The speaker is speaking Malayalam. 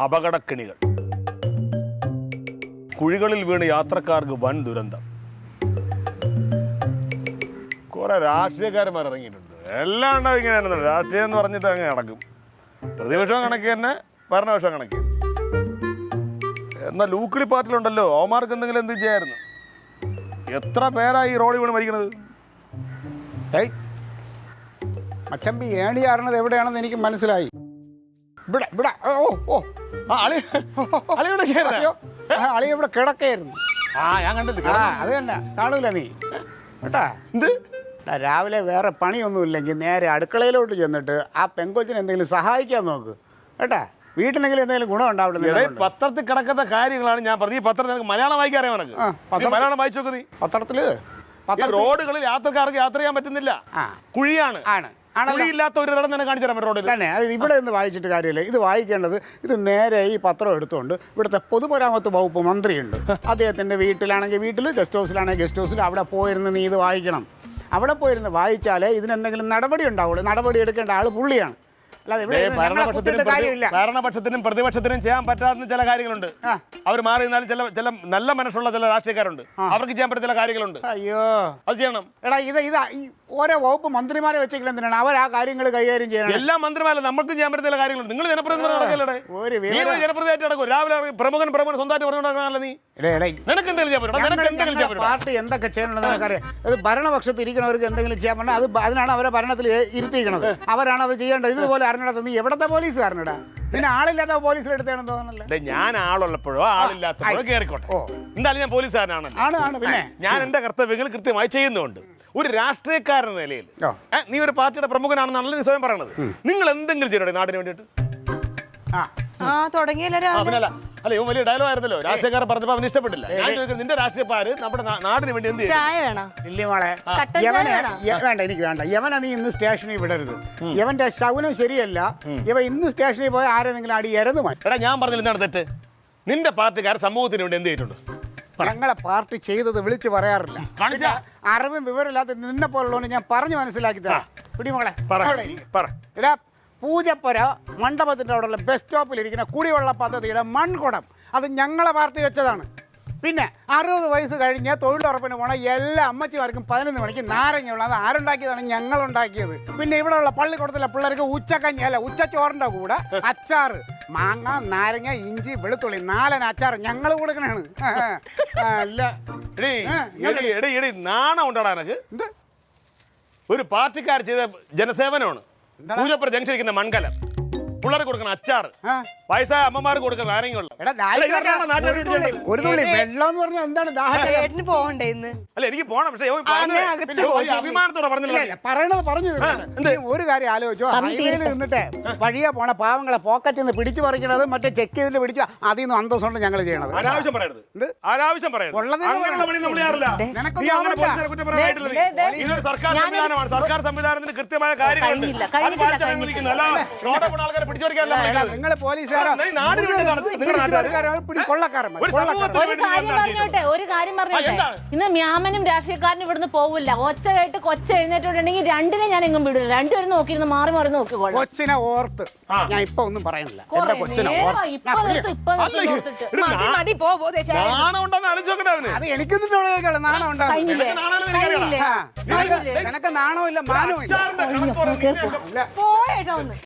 അപകടക്കെണികൾ, കുഴികളിൽ വീണ് യാത്രക്കാർക്ക് വൻ ദുരന്തം. കുറെ രാഷ്ട്രീയക്കാരന്മാർ ഇറങ്ങിയിട്ടുണ്ട്. എല്ലാം ഉണ്ടാവും ഇങ്ങനെ. രാഷ്ട്രീയം എന്ന് പറഞ്ഞിട്ട് അങ്ങ് നടക്കും. പ്രതിപക്ഷം കണക്ക് തന്നെ, ഭരണപക്ഷം കണക്ക്. എന്നാൽ ലൂക്കിളി പാർട്ടിലുണ്ടല്ലോ, അവന്മാർക്ക് എന്തെങ്കിലും എന്ത് ചെയ്യായിരുന്നു? എത്ര പേരായി ഈ റോഡിൽ വീണ് മരിക്കണത്? മച്ചമ്പി ഏണിയാറുന്നത് എവിടെയാണെന്ന് എനിക്ക് മനസ്സിലായി. ഇവിടെ ഇവിടെ അളി ഇവിടെ കിടക്കായിരുന്നു. ഞാൻ കണ്ടില്ല. അത് തന്നെ കാണൂല നീ കേട്ടാ. എന്ത് രാവിലെ വേറെ പണിയൊന്നും ഇല്ലെങ്കിൽ നേരെ അടുക്കളയിലോട്ട് ചെന്നിട്ട് ആ പെങ്കൊച്ചിനെ എന്തെങ്കിലും സഹായിക്കാൻ നോക്ക് കേട്ടാ. വീട്ടിലെങ്കിലും എന്തെങ്കിലും ഗുണം ഉണ്ടാവില്ല. പത്രത്തിൽ കിടക്കുന്ന കാര്യങ്ങളാണ് ഞാൻ പറഞ്ഞത്. ഈ പത്രത്തിൽ നിനക്ക് മലയാളം വായിക്കാൻ അറിയാം. നിനക്ക് മലയാളം വായിച്ചു നോക്ക്. നീ പത്രത്തില് റോഡുകളിൽ യാത്രക്കാർക്ക് യാത്ര ചെയ്യാൻ പറ്റുന്നില്ല. കുഴിയാണ്. കുഴിയില്ലാത്ത ഒരു ഇടം തന്നെ കാണിച്ചു തരാം റോഡിൽ. തന്നെ അത് ഇവിടെ നിന്ന് വായിച്ചിട്ട് കാര്യമില്ല. ഇത് വായിക്കേണ്ടത് ഇത് നേരെ ഈ പത്രം എടുത്തുകൊണ്ട് ഇവിടുത്തെ പൊതുമരാമത്ത് വകുപ്പ് മന്ത്രിയുണ്ട്. അദ്ദേഹത്തിൻ്റെ വീട്ടിലാണെങ്കിൽ വീട്ടിൽ, ഗസ്റ്റ് ഹൗസിലാണെങ്കിൽ ഗസ്റ്റ് ഹൗസിൽ അവിടെ പോയിരുന്ന് നീ ഇത് വായിക്കണം. അവിടെ പോയിരുന്ന് വായിച്ചാലേ ഇതിനെന്തെങ്കിലും നടപടി ഉണ്ടാവുള്ളൂ. നടപടി എടുക്കേണ്ട ആൾ പുള്ളിയാണ്. ഭരണപക്ഷത്തിനും പ്രതിപക്ഷത്തിനും ചെയ്യാൻ പറ്റാത്ത ചില കാര്യങ്ങളുണ്ട്. അവർ മാറി നിന്നാലും ചില നല്ല മനസ്സുള്ള ചില രാഷ്ട്രീയക്കാരുണ്ട്. അവർക്ക് ചെയ്യാൻ പറ്റുന്ന ചില കാര്യങ്ങളുണ്ട്. അയ്യോ, അത് ചെയ്യണം. എടാ ഇത് ഓരോ വകുപ്പ് മന്ത്രിമാരെ വെച്ചെങ്കിലും എന്തിനാണ് അവർ ആ കാര്യങ്ങൾ കൈകാര്യം ചെയ്യണം? എല്ലാ മന്ത്രിമാരും നമുക്ക് ചെയ്യാൻ പറ്റുന്ന ചില കാര്യങ്ങളുണ്ട്. നിങ്ങൾ ജനപ്രതിനിധി നടക്കല്ലേ? ജനപ്രതിയായിട്ട് നടക്കും. രാവിലെ പ്രമുഖൻ സ്വന്തമായിട്ട് പറഞ്ഞുകൊണ്ടാകാനല്ല നീ. നിനക്ക് എന്തെങ്കിലും ചെയ്യാൻ പറ്റും? പാർട്ടി എന്തൊക്കെ ചെയ്യണമെന്ന് നിനക്കറിയാം. അത് ഭരണപക്ഷത്ത് ഇരിക്കുന്നവർക്ക് എന്തെങ്കിലും ചെയ്യാൻ പറഞ്ഞാൽ അതിനാണ് അവരെ ഭരണത്തിൽ ഇരുത്തിയിരിക്കുന്നത്. അവരാണ് അത് ചെയ്യേണ്ടത്. ഇതുപോലെ അറിഞ്ഞിടത്ത് നീ എവിടത്തെ പോലീസുകാരനടാ? പിന്നെ ആളില്ലാത്ത പോലീസിലെടുത്താണെന്ന് തോന്നണല്ലേ? ഞാൻ ആളുള്ളപ്പോഴോ ആളില്ലാത്തപ്പോഴോ കയറിക്കോട്ടെ. എന്തായാലും ഞാൻ പോലീസുകാരനാണ്. പിന്നെ ഞാൻ എന്റെ കർത്തവ്യങ്ങൾ കൃത്യമായി ചെയ്യുന്നുണ്ട്. ഒരു രാഷ്ട്രീയക്കാരൻ എന്ന നിലയിൽ നീ ഒരു പാർട്ടിയുടെ പ്രമുഖനാണെന്നാണല്ലോ നീ സ്വയം പറയണത്. നിങ്ങൾ എന്തെങ്കിലും ചെയ്യണേ നാടിന് വേണ്ടിയിട്ട്? അല്ല, ഇവ വലിയ ഡയലോഗ് ആയിരുന്നല്ലോ. രാഷ്ട്രീയക്കാരെ പറഞ്ഞപ്പോ അവന് ഇഷ്ടപ്പെട്ടില്ല. ഞാൻ ചോദിക്കുന്നത്, നിന്റെ രാഷ്ട്രീയക്കാര് നമ്മുടെ നാടിന് വേണ്ടി എന്ത് വേണ്ട? എനിക്ക് വേണ്ട. യവനെ നീ ഇന്ന് സ്റ്റേഷനിൽ വിടരുത്. യവന്റെ ശകുനം ശരിയല്ല. ഇവ ഇന്ന് സ്റ്റേഷനിൽ പോയി ആരെങ്കിലും അടി എരത് മാറ്റി. എടാ, ഞാൻ പറഞ്ഞില്ല എന്താണ് തെറ്റ്? നിന്റെ പാർട്ടിക്കാർ സമൂഹത്തിന് വേണ്ടി എന്ത് ചെയ്തിട്ടുണ്ട്? ഞങ്ങളെ പാർട്ടി ചെയ്തത് വിളിച്ചു പറയാറില്ല. അറിവും വിവരമില്ലാത്ത നിന്നെ പോലുള്ളതുകൊണ്ട് ഞാൻ പറഞ്ഞു മനസ്സിലാക്കി തരാം. പിടിമോളെ എടാ, പൂജപ്പുര മണ്ഡപത്തിൻ്റെ അവിടെയുള്ള ബസ് സ്റ്റോപ്പിലിരിക്കുന്ന കുടിവെള്ള പദ്ധതിയുടെ മൺകുടം അത് ഞങ്ങളെ പാർട്ടി വെച്ചതാണ്. പിന്നെ 60 വയസ്സ് കഴിഞ്ഞ് തൊഴിലുറപ്പിന് പോണ എല്ലാ അമ്മച്ചിമാർക്കും 11 മണിക്ക് നാരങ്ങയുള്ള അത് ആരുണ്ടാക്കിയതാണ്? ഞങ്ങളുണ്ടാക്കിയത്. പിന്നെ ഇവിടെയുള്ള പള്ളിക്കൂടത്തിലെ പിള്ളേർക്ക് ഉച്ചക്കഞ്ഞി അല്ല ഉച്ചച്ചോറിൻ്റെ കൂടെ അച്ചാറ്, മാങ്ങ, നാരങ്ങ, ഇഞ്ചി, വെളുത്തുള്ളി 4 അച്ചാർ ഞങ്ങൾ കൊടുക്കണാണ്. അല്ല നാണം ഉണ്ടാടാ എനക്ക്. ഒരു പാർട്ടിക്കാർ ചെയ്ത ജനസേവനമാണ്. പൂജപ്പുര ജംഗ്ഷൻ ഇരിക്കുന്ന മൺകലം, പിള്ളേർ കൊടുക്കുന്ന അച്ചാറ്, വയസ്സായ അമ്മമാർക്ക് കൊടുക്കുന്ന നാരങ്ങളുള്ള. ഒരു തുള്ളി വെള്ളം എന്ന് പറഞ്ഞാൽ എന്താണ്? അല്ല, എനിക്ക് പോണം. പക്ഷേ അഭിമാനത്തോടെ പറഞ്ഞില്ല. പറയണത് പറഞ്ഞു. ഒരു കാര്യം ആലോചിച്ചോ, ഹൈവേയിൽ നിന്നിട്ട് വഴിയെ പോണ പാവങ്ങളെ പോക്കറ്റിൽ നിന്ന് പിടിച്ചു പറിക്കണത് മറ്റേ ചെക്ക് ചെയ്തിട്ട് പിടിച്ചു അതിൽ നിന്ന് അന്തസ്സുകൊണ്ട് ഞങ്ങൾ ചെയ്യണത്. അനാവശ്യം പറയരുത്. ഇതൊരു സർക്കാർ സംവിധാനമാണ്. സർക്കാർ സംവിധാനത്തിന് കൃത്യമായ കാര്യങ്ങളുണ്ട്. നിങ്ങൾ പോലീസുകാരോ ഒരു കാര്യം പറഞ്ഞോട്ടെ, ഇന്ന് മ്യാമനും രാഷ്ട്രീയക്കാരനും ഇവിടുന്ന് പോവില്ല. ഒച്ച കേട്ട് കൊച്ച എഴുന്നേറ്റുണ്ടെങ്കിൽ രണ്ടിനെ ഞാൻ എങ്ങും വിടില്ല. രണ്ടുപേരും നോക്കിയിരുന്ന് മാറി മാറി നോക്കിക്കോളാം. കൊച്ചിനെ ഓർത്ത് ഞാൻ ഇപ്പൊ ഒന്നും പറയുന്നില്ല. അത് എനിക്കൊന്നും നാണം ഉണ്ടാകും. നിനക്ക് നാണമില്ല, മാനവും ഇല്ല. പോയേട്ടാ ഒന്ന്